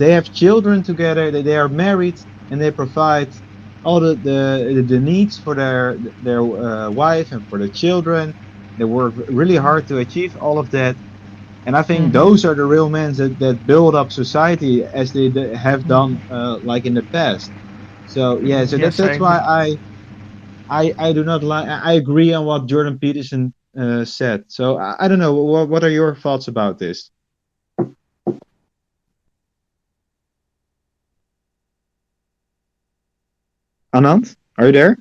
they have children together, they are married, and they provide all the needs for their wife and for their children. They work really hard to achieve all of that. And I think Mm-hmm. those are the real men that build up society as they have done Mm-hmm. like in the past. So yeah, so Yes, I that's why agree. I do not like. I agree on what Jordan Peterson said. So I don't know. What are your thoughts about this, Anand? Are you there?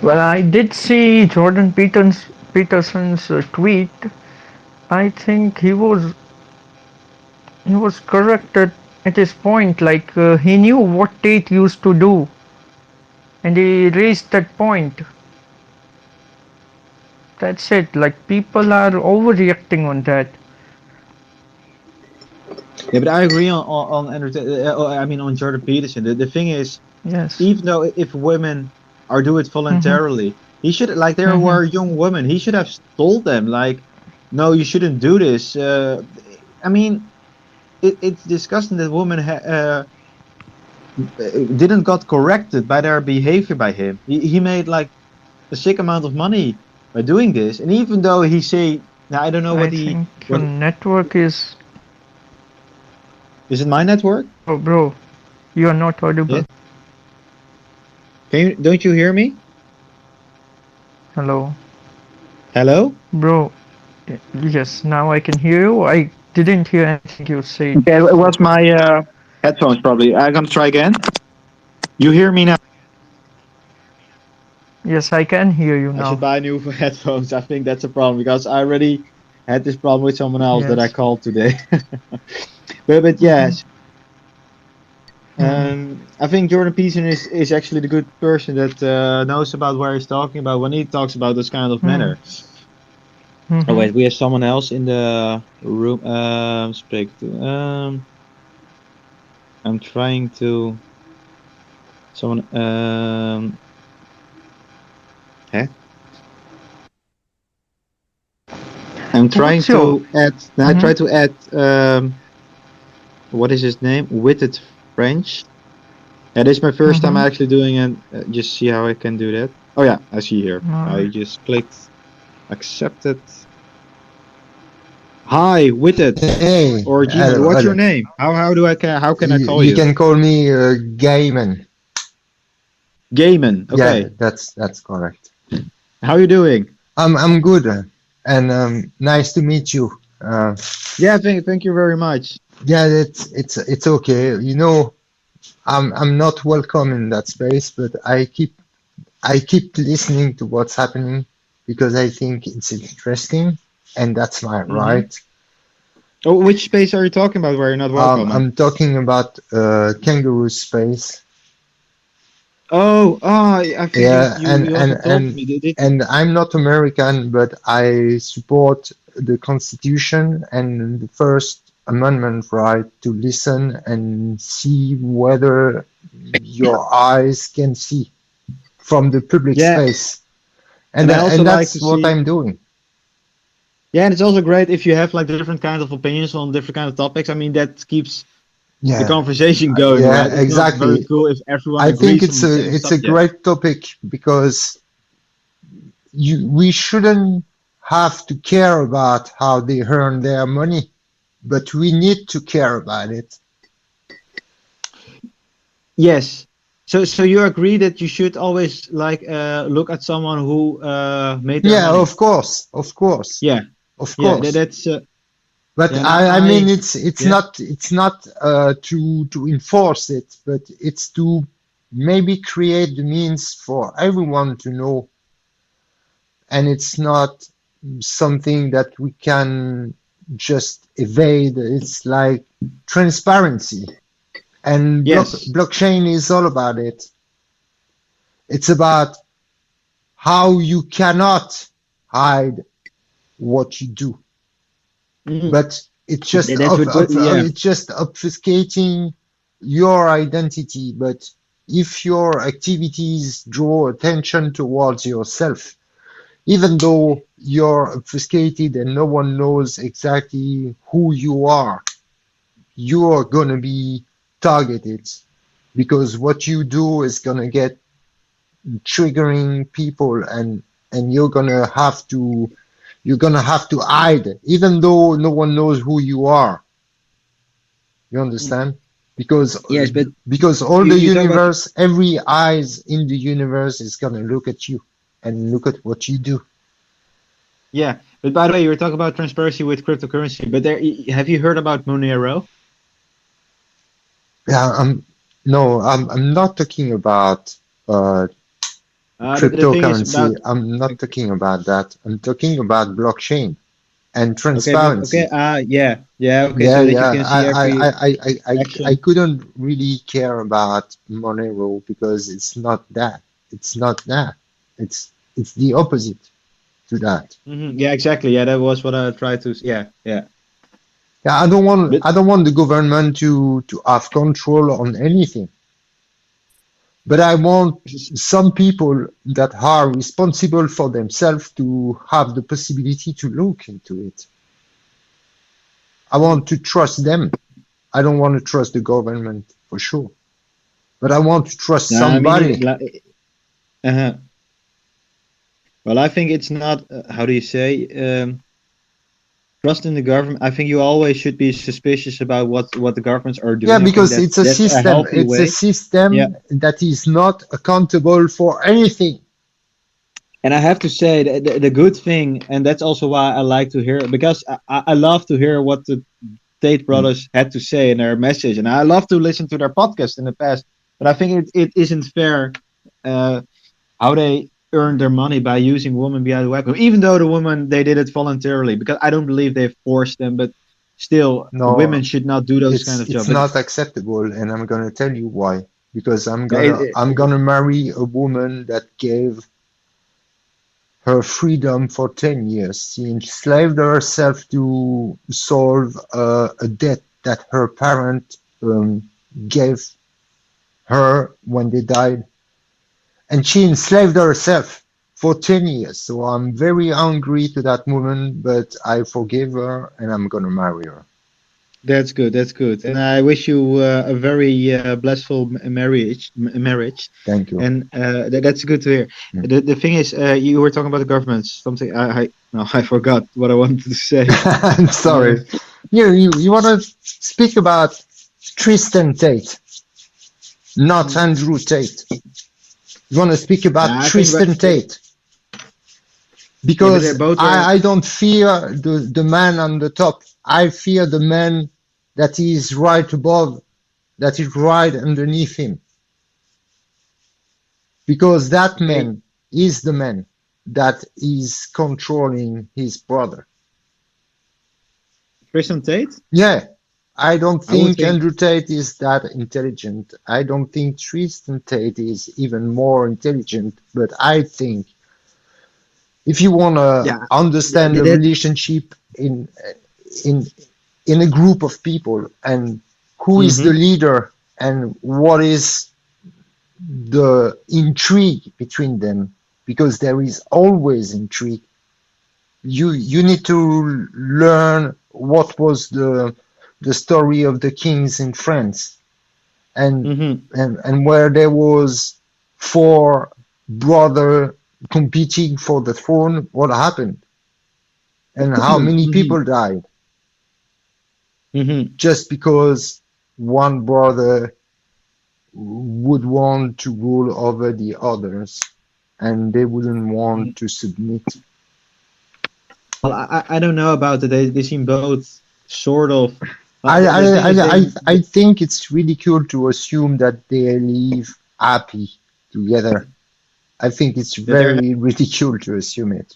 Well, I did see Peterson's tweet. I think he was correct at his point. Like he knew what Tate used to do, and he raised that point. That's it. Like people are overreacting on that. Yeah, but I agree I mean on Jordan Peterson. The thing is, Yes. even though if women are do it Mhm. voluntarily, he should like there Mhm. were young women. He should have told them like, no, you shouldn't do this. I mean, it's disgusting that women didn't got corrected by their behavior by him. He made like a sick amount of money by doing this, and even though he say, now I don't know I what he think your what network is. is it my network? Oh, bro, you are not Yeah, audible. can you don't you hear me? Hello, Hello? bro. Yes, now I can hear you. I didn't hear anything you said. Okay, it was my headphones probably. I'm gonna try again. You hear me now? Yes, I can hear you I should now. buy new headphones. I think that's a problem because I already had this problem with someone else that I Yes. called today. But Mhm. yes, Mhm. I think Jordan Peterson is actually the good person that knows about where he's talking about when he talks about this kind of Mhm. manner. Oh Mhm. wait, we have someone else in the room. Speak to. I'm trying to someone. Huh? I'm trying What's your? to add. I Mhm. try to add. What is his name? Witted French. Yeah, this is my first time Mhm. actually doing it. Just see how I can do that. Oh yeah, I see here. I Alright. just clicked accepted. Hi, Witted Hey, or Gmail. hello, What's your hello. name? How can I call You you? can call me Gaiman. Gayman. Yeah, Okay. that's correct. How you doing? I'm good, and nice to meet you. Uh, Yeah, thank you very much. yeah, it's okay. You know, I'm not welcome in that space, but I keep listening to what's happening because I think it's interesting, and that's my Hmm. right. Oh, which space are you talking about where you're not welcome? I'm talking about kangaroo space. I think Yeah, you also told me, didn't and I'm not American, but I support the Constitution and the First Amendment right to listen and see whether your eyes can see from the public yeah, space, and I also and like to that's what see. I'm doing. Yeah, and it's also great if you have like different kinds of opinions on different kind of topics. I mean, that keeps the Yeah, conversation going, right? yeah, It's not very exactly. cool if everyone I think agrees on the same it's a subject. great topic because we shouldn't have to care about how they earn their money, but we need to care about it. Yes. So you agree that you should always like look at someone who made their Yeah, money. of course, of course, Yeah, of yeah. course. That's But yeah. And I mean, yeah. it's not to enforce it, but it's to maybe create the means for everyone to know, and it's not something that we can just evade. It's like transparency, and Yes. blockchain is all about it. It's about how you cannot hide what you do, Mhm. but That's what good. Yeah. it's just obfuscating your identity. But if your activities draw attention towards yourself, even though you're obfuscated and no one knows exactly who you are, you are going to be targeted because what you do is going to get triggering people, and you're going to have to hide even though no one knows who you are. You understand? Because Yes, but because all the you talk about universe, every eyes in the universe is going to look at you and look at what you do. yeah. But by the way, you were talking about transparency with cryptocurrency. But have you heard about Monero? Yeah, no, I'm not talking about uh, The thing is cryptocurrency. about I'm not talking about that. I'm talking about blockchain and okay, but okay, transparency. yeah, yeah, okay, Yeah, so that you yeah. can see every I action. couldn't really care about Monero because it's not that. It's not that. It's the opposite to that. Yeah, exactly. Yeah, that was what I tried to. Yeah, yeah. Yeah, But I don't want the government to have control on anything. But I want some people that are responsible for themselves to have the possibility to look into it. I want to trust them. I don't want to trust the government for sure, but I want to trust no, I mean, somebody. uh well, I think it's not. How do you say? Trust in the government. I think you always should be suspicious about what the governments are Yeah, doing. I think because it's a that's a system. healthy It's a way. Yeah, system that is not accountable for anything. and I have to say the good thing, and that's also why I like to hear because I love to hear what the Tate Mm. brothers had to say in their message, and I love to listen to their podcast in the past. But I think it isn't fair uh, how they earned their money by using women behind the webcam, even though the women they did it voluntarily. Because I don't believe they forced them, but still, No, women should not do those kind of it's jobs. But not acceptable, and I'm gonna tell you why. Because it, I'm gonna marry a woman that gave her freedom for 10 years. She enslaved herself to solve a debt that her parent gave her when they died. And she enslaved herself for 10 years. So I'm very angry to that woman, but I forgive her and I'm going to marry her. that's good. That's good. And I wish you a very blissful marriage, Thank you. and that's good to hear. Mm. The thing is, you were talking about the government. Something I no, I forgot what I wanted to say. I'm Uh, sorry. You want to speak about Tristan Tate, not Andrew Tate. You want to speak about I think, but Tristan Tate yeah, but they because both are. I don't fear the man on the top. I fear the man that is right above, that is right underneath him. Because that Okay, man is the man that is controlling his brother. Tristan Tate. Yeah, I don't I would think think. Andrew Tate is that intelligent. I don't think Tristan Tate is even more intelligent, but I think if you want to Yeah, understand the relationship in in a group of people and who is the mm-hmm. leader and what is the intrigue between them, because there is always intrigue. You need to learn what was the story of the kings in France, and Mm-hmm. and where there was four brother competing for the throne, what happened and how many Mm-hmm. people died Mm-hmm. just because one brother would want to rule over the others and they wouldn't want to submit. Well, I don't know about it. They seem both sort of. I, I, The thing is, I, I think it's ridicule to assume that they live happy together. I think it's that they're very ridicule to assume it.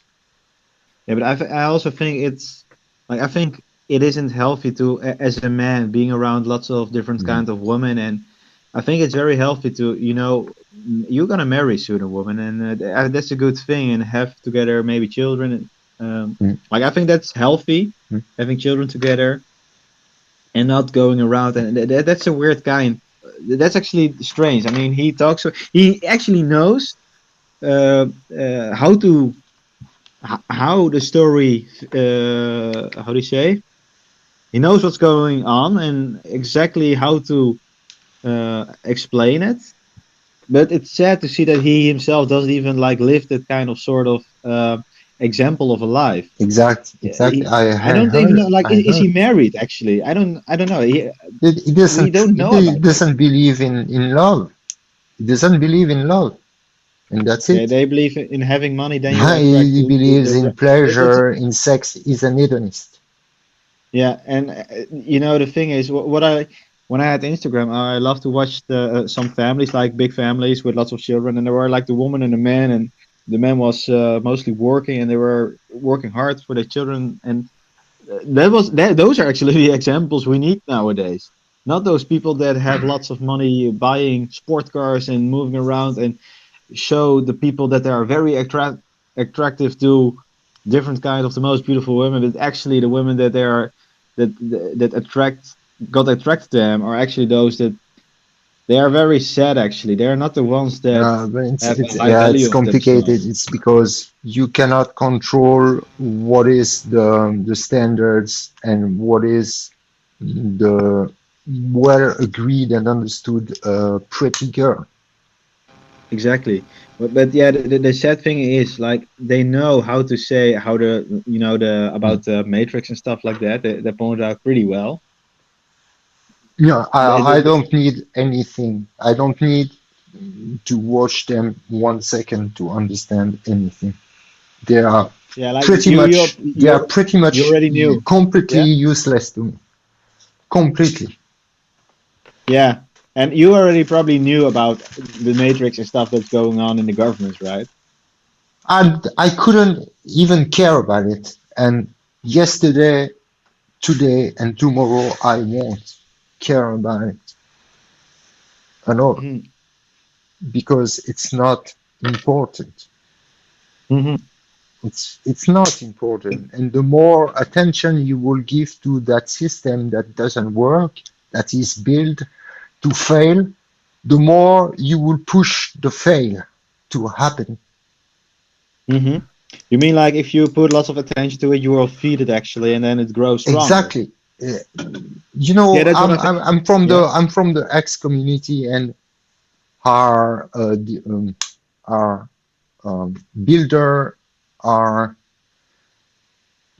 yeah, but I also think it's like I think it isn't healthy to as a man being around lots of different Mm, kind of women, and I think it's very healthy to you're gonna marry soon a woman, and that's a good thing, and have together maybe children. And, mm, like I think that's healthy, mm. having children together and not going around, and that's a weird kind. That's actually strange. I mean, he talks. He actually knows how to how the story how do you say He knows what's going on and exactly how to explain it. But it's sad to see that he himself doesn't even like live that kind of sort of example of a life. Yeah, Exactly. I I don't even heard. know. Like, I is he heard. married? Actually, I don't know. We Doesn't. don't know about It that. doesn't believe in love. He doesn't believe in love, and that's Yeah, it. they believe in having money. Then you attract He believes in that's pleasure, in sex. He's an hedonist. yeah. And you know the thing is, what I when I had Instagram, I love to watch the some families like big families with lots of children, and there were like the woman and the man, and the man was mostly working, and they were working hard for their children, and those are actually the examples we need nowadays. Not those people that have lots of money buying sport cars and moving around and show the people that they are very attractive to different kind of the most beautiful women, but actually the women that they are that attract got attracted to them are actually those that they are very sad. Actually, they are not the ones that But have a high yeah, it's value of complicated. themselves. It's because you cannot control what is the standards and what is the well agreed and understood pretty girl. Exactly. But yeah, the sad thing is like they know how to say how the you know the Mm. about the matrix and stuff like that. They pointed out pretty well. Yeah, I The- don't need anything. I don't need to watch them 1 second to understand anything. They are yeah, like you they are pretty you much already knew. completely Yeah. useless to me. Completely. Yeah, and you already probably knew about the Matrix and stuff that's going on in the governments, right? And I couldn't even care about it. And yesterday, today, and tomorrow, I won't care about it at all Hmm. because it's not important. Hmm. It's not important. And the more attention you will give to that system that doesn't work, that is built to fail, the more you will push the fail to happen. Hmm. You mean like if you put lots of attention to it, you will feed it actually, and then it grows stronger. Exactly. Uh, Yeah, that's what I think. Yeah. I'm from the X community, and our our builder, our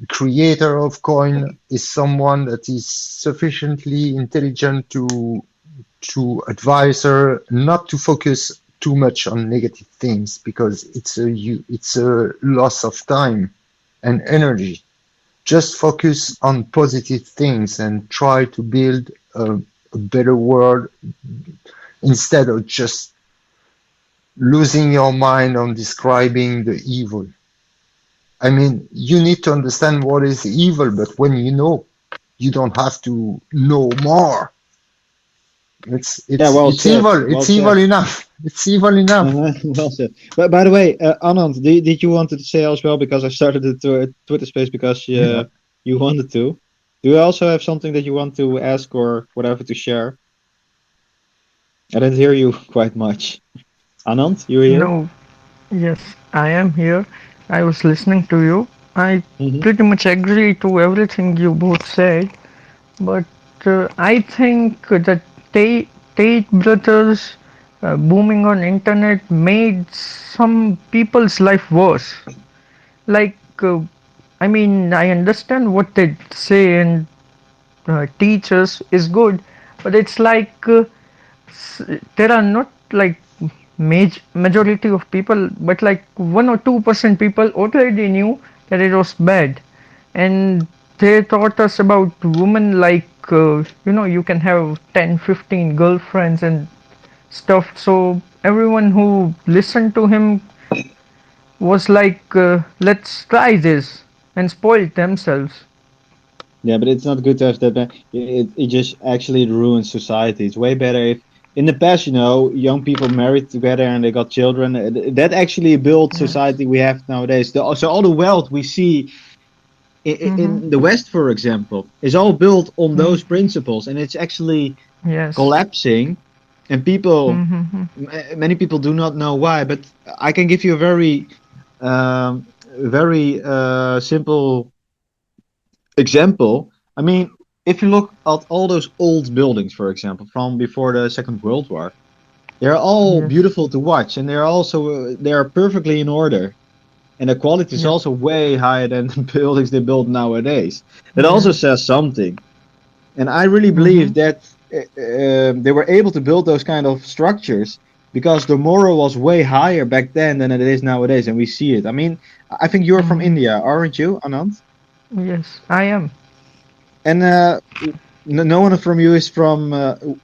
creator of coin is someone that is sufficiently intelligent to advise her not to focus too much on negative things because it's a loss of time and energy. Just focus on positive things and try to build a better world instead of just losing your mind on describing the evil. I mean, you need to understand what is evil, but when you know, you don't have to know more. Yeah. Well It's said. evil. Well It's said. evil enough. It's evil enough. Well said. But by the way, Anand, did you wanted to say as well because I started the Twitter space because Yeah. you wanted to. Do you also have something that you want to ask or whatever to share? I didn't hear you quite much. Anand, you here? No, yes, I am here. I was listening to you. I Hmm. pretty much agree to everything you both said, but I think the Tate brothers booming on internet made some people's life worse. Like, I mean, I understand what they say and teach us is good, but it's like there are not like majority of people, but like 1 or 2% people already knew that it was bad, and they taught us about women like you can have 10, 15 girlfriends and stuff. So everyone who listened to him was like, let's try this, and spoiled themselves. Yeah, but it's not good to have that. It just actually ruins society. It's way better if in the past, young people married together and they got children. That actually built Yes. society we have nowadays. So all the wealth we see Mm-hmm. in the West, for example, is all built on Mm. those principles, and it's actually Yes. collapsing. And people, Mm-hmm. many people do not know why. But I can give you a very simple example. I mean. if you look at all those old buildings, for example, from before the Second World War, they're all Yes. beautiful to watch, and they're also they are perfectly in order, and the quality is Yep. also way higher than the buildings they build nowadays. It also Yes. says something, and I really Mm-hmm. believe that they were able to build those kind of structures because the moral was way higher back then than it is nowadays, and we see it. I mean, I think you're from Mm-hmm. India, aren't you, Anand? Yes, I am. And no one from you is from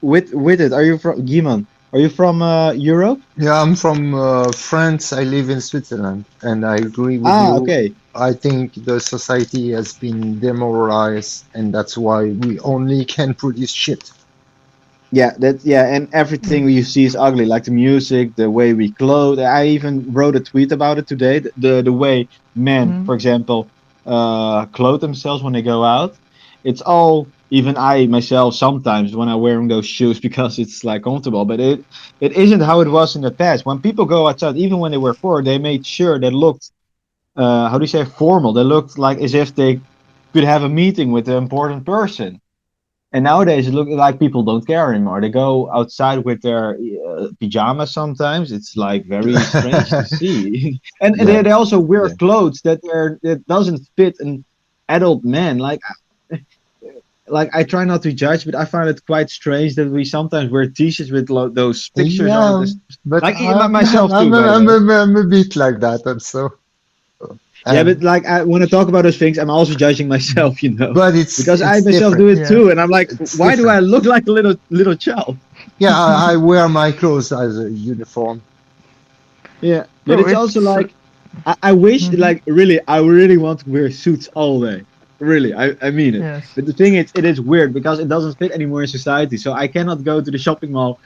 with it. Are you from Giman? Are you from Europe? Yeah, I'm from France. I live in Switzerland, and I agree with Ah, you. okay. I think the society has been demoralized, and that's why we only can produce shit. Yeah, and everything you Yes. see is ugly, like the music, the way we clothe. I even wrote a tweet about it today. The way men, Mm-hmm. for example, clothe themselves when they go out. It's all. Even I myself sometimes when I'm wearing those shoes because it's like comfortable, but it isn't how it was in the past. When people go outside, even when they were poor, they made sure they looked how do you say formal. They looked like as if they could have a meeting with an important person. And nowadays, it looks like people don't care anymore. They go outside with their pajamas sometimes. It's like very strange to see. And Yeah, they also wear yeah. clothes that doesn't fit an adult man. Like I try not to judge, but I find it quite strange that we sometimes wear t-shirts with those pictures on Yeah, this. but Like myself too, by the I'm, way. I'm a bit like that also. Yeah, but And like when I talk about those things, I'm also judging myself, but because I it's myself do different. it Yes. too, and I'm like, It's why do different. I look like a little child? Yeah, I wear my clothes as a uniform. Yeah, but So it's also it's. like I wish, Mm-hmm. like really, I really want to wear suits all day. Really, I mean it. Yes. But the thing is, it is weird because it doesn't fit anymore in society. So I cannot go to the shopping mall.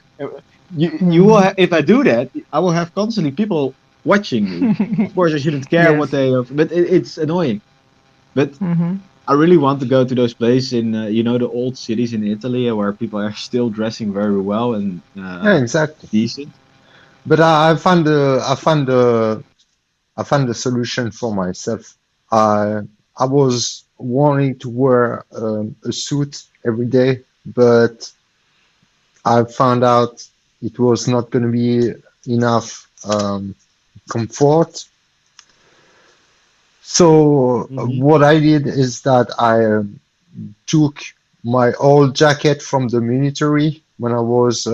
You will Mm-hmm. if I do that, I will have constantly people watching me. Of course, I shouldn't care what Yes. they, but it's annoying. But Mm-hmm. I really want to go to those places in the old cities in Italy where people are still dressing very well and Yeah, exactly. decent. But I found a solution for myself. I was wanting to wear a suit every day, but I found out it was not going to be enough comfort. So Hmm. what I did is that I took my old jacket from the military when I was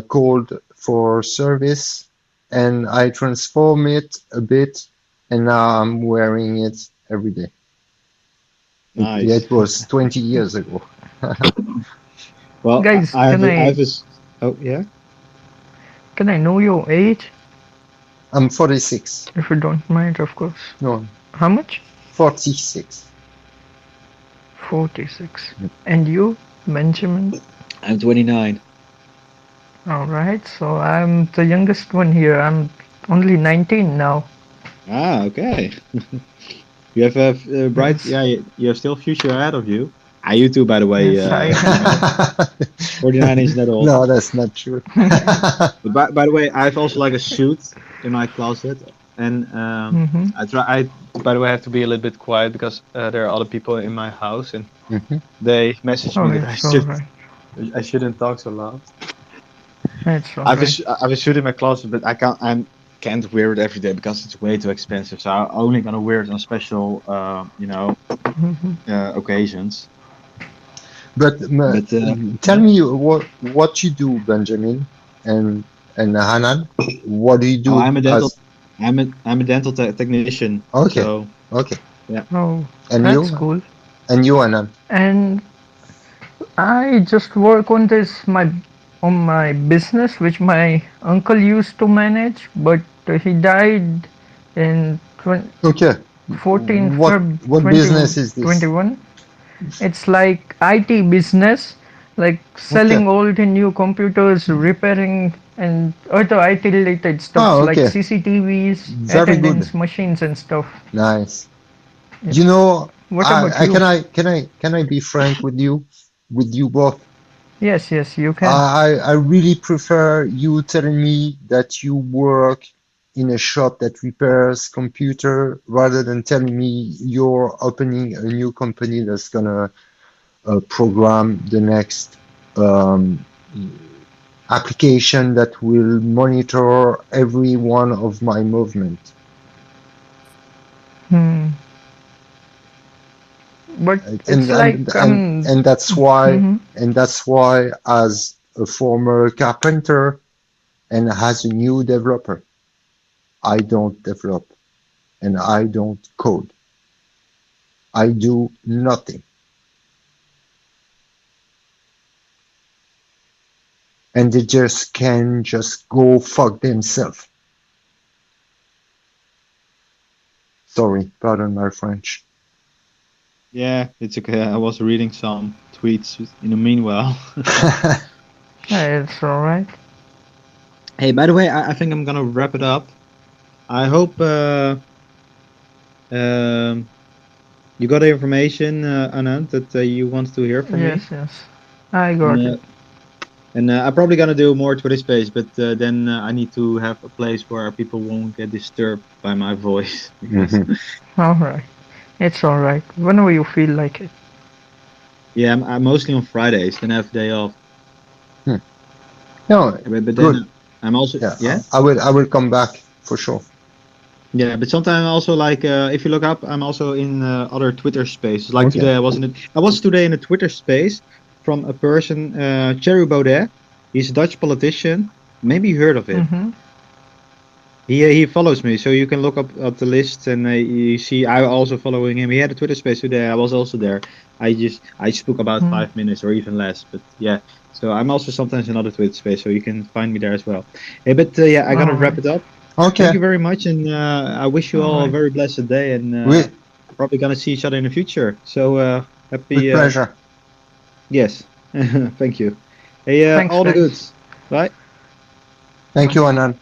called for service, and I transformed it a bit, and now I'm wearing it every day. Nice. It was 20 years ago. Well, Guys, I have this. Oh yeah. can I know your age? I'm 46. If you don't mind, of course. No, How much? 46. 46. And you, Benjamin? I'm 29. Alright, so I'm the youngest one here. I'm only 19 now. Ah, okay. You have a bright, Yes. yeah. You have still future ahead of you. Ah, you too, by the way. Yes, I. 49 is not old. No, that's not true. But by the way, I have also like a suit in my closet, and Mm-hmm. I try. I by the way have to be a little bit quiet because there are other people in my house, and Mhm. they message Oh, me that it's alright. I shouldn't talk so loud. It's alright. I have a suit in my closet, but can't wear it every day because it's way too expensive. So I'm only gonna wear it on special, Mm-hmm. occasions. But But tell yeah. me what you do, Benjamin and Hanan. What do you Oh, do as? I'm a dental technician. Okay, So okay. yeah. Oh, And that's you cool. and you, Hanan. And I just work on my business, which my uncle used to manage, but he died in Okay. 14 Feb What business is this? 2021. It's like IT business, like Okay. selling old and new computers, repairing and other IT related stuffs Oh, like okay. CCTVs, Very good. attendance machines and stuff. Nice. Yep. You know, What about you? can I be frank with you both? Yes, yes, you can. I really prefer you telling me that you work in a shop that repairs computer rather than telling me you're opening a new company that's gonna program, the next application that will monitor every one of my movement. Hmm. But it's like And that's why, as a former carpenter and as a new developer, I don't develop and I don't code. I do nothing. And they just can just go fuck themselves. Sorry, pardon my French. Yeah, it's okay. I was reading some tweets in the meanwhile. it's alright. Hey, by the way, I think I'm gonna wrap it up. I hope you got the information, Anand, that you want to hear from me. Yes, I And got it. I'm probably gonna do more Twitter space, but then I need to have a place where people won't get disturbed by my voice because Alright, it's alright. Whenever you feel like it. yeah, I'm mostly on Fridays, then I have a day off. Hmm. No, But then good. I'm also Yeah, yeah. I will come back for sure. Yeah, but sometimes also like if you look up, I'm also in other Twitter spaces. Like Okay. today, I was today in a Twitter space from a person, Thierry Baudet. He's a Dutch politician. Maybe you heard of him. Mm-hmm. He follows me, so you can look up the list and you see I also following him. He had a Twitter space today. I was also there. I spoke about Hmm. 5 minutes or even less, but yeah. So I'm also sometimes in other Twitter space, so you can find me there as well. Hey, but yeah, I gotta wrap Alright, it up. Thank Okay. you very much, and I wish you all a alright. very blessed day, and With probably gonna see each other in the future. So happy, pleasure. yes, thank you. Hey, Thanks, all the guys. goods. Bye. Thank Bye. you, Anand.